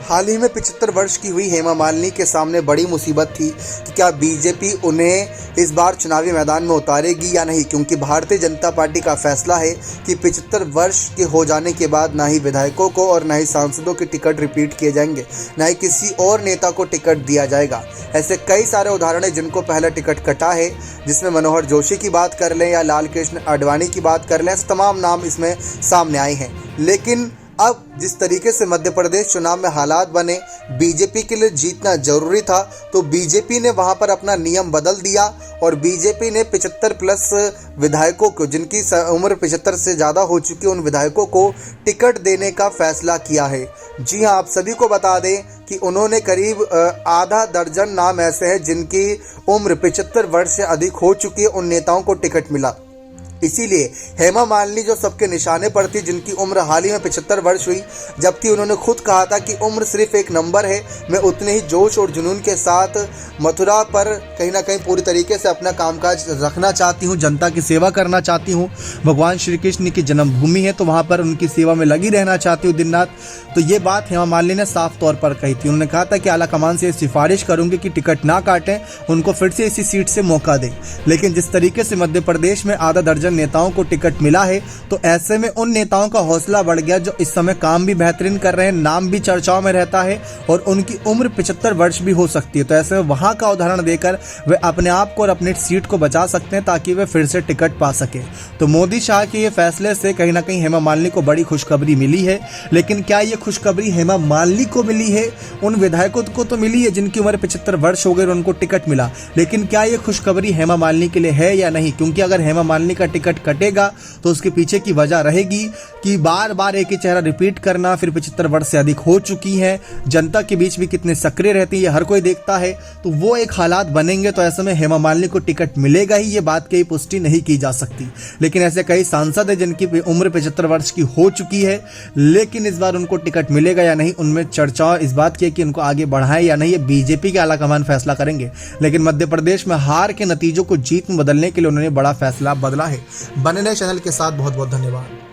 हाल ही में 75 वर्ष की हुई हेमा मालिनी के सामने बड़ी मुसीबत थी कि क्या बीजेपी उन्हें इस बार चुनावी मैदान में उतारेगी या नहीं, क्योंकि भारतीय जनता पार्टी का फैसला है कि 75 वर्ष के हो जाने के बाद ना ही विधायकों को और ना ही सांसदों के टिकट रिपीट किए जाएंगे, ना ही किसी और नेता को टिकट दिया जाएगा। ऐसे कई सारे उदाहरण हैं जिनको पहला टिकट कटा है, जिसमें मनोहर जोशी की बात कर लें या लाल कृष्ण आडवाणी की बात कर लें, ऐसे तमाम नाम इसमें सामने आए हैं। लेकिन अब जिस तरीके से मध्य प्रदेश चुनाव में हालात बने, बीजेपी के लिए जीतना जरूरी था, तो बीजेपी ने वहां पर अपना नियम बदल दिया और बीजेपी ने 75 प्लस विधायकों को, जिनकी उम्र 75 से ज़्यादा हो चुकी है, उन विधायकों को टिकट देने का फैसला किया है। जी हाँ, आप सभी को बता दें कि उन्होंने करीब आधा दर्जन नाम ऐसे हैं जिनकी उम्र 75 वर्ष से अधिक हो चुकी है, उन नेताओं को टिकट मिला। इसीलिए हेमा मालिनी जो सबके निशाने पर थी, जिनकी उम्र हाल ही में 75 वर्ष हुई, जबकि उन्होंने खुद कहा था कि उम्र सिर्फ एक नंबर है, मैं उतने ही जोश और जुनून के साथ मथुरा पर कहीं ना कहीं पूरी तरीके से अपना कामकाज रखना चाहती हूँ, जनता की सेवा करना चाहती हूँ। भगवान श्री कृष्ण की जन्मभूमि है तो वहाँ पर उनकी सेवा में लगी रहना चाहती हूँ दिन रात। तो ये बात हेमा मालिनी ने साफ तौर पर कही थी। उन्होंने कहा था कि आला कमान से सिफारिश करूंगी कि टिकट ना काटें, उनको फिर से इसी सीट से मौका दें। लेकिन जिस तरीके से मध्य प्रदेश में आधा दर्जन नेताओं को टिकट मिला है, तो ऐसे में उन नेताओं का हौसला बढ़ गया जो इस समय काम भी बेहतरीन कर रहे हैं, नाम भी चर्चाओं में रहता है और उनकी उम्र 75 वर्ष भी हो सकती है। तो ऐसे में वहां का उदाहरण देकर वे अपने आप को और अपनी सीट को बचा सकते हैं ताकि वे फिर से टिकट पा सके। तो मोदी शाह के ये फैसले से कहीं ना कहीं हेमा मालिनी को बड़ी खुशखबरी मिली है। लेकिन क्या ये खुशखबरी हेमा मालिनी को मिली है? उन विधायकों को तो मिली है जिनकी उम्र 75 वर्ष हो गई और उनको टिकट मिला, लेकिन क्या ये खुशखबरी हेमा मालिनी के लिए है या नहीं? क्योंकि अगर हेमा मालिनी का टिकट कटेगा तो उसके पीछे की वजह रहेगी कि बार बार एक ही चेहरा रिपीट करना, फिर 75 वर्ष से अधिक हो चुकी है, जनता के बीच भी कितने सक्रिय रहती है ये हर कोई देखता है। तो वो एक हालात बनेंगे, तो ऐसे में हेमा मालिनी को टिकट मिलेगा ही, ये बात की पुष्टि नहीं की जा सकती। लेकिन ऐसे कई सांसद है जिनकी उम्र 75 वर्ष की हो चुकी है, लेकिन इस बार उनको टिकट मिलेगा या नहीं, उनमें चर्चा इस बात की है कि उनको आगे बढ़ाएं या नहीं, ये बीजेपी के आलाकमान फैसला करेंगे। लेकिन मध्य प्रदेश में हार के नतीजों को जीत में बदलने के लिए उन्होंने बड़ा फैसला बदला है। बने रहे चैनल के साथ, बहुत बहुत धन्यवाद।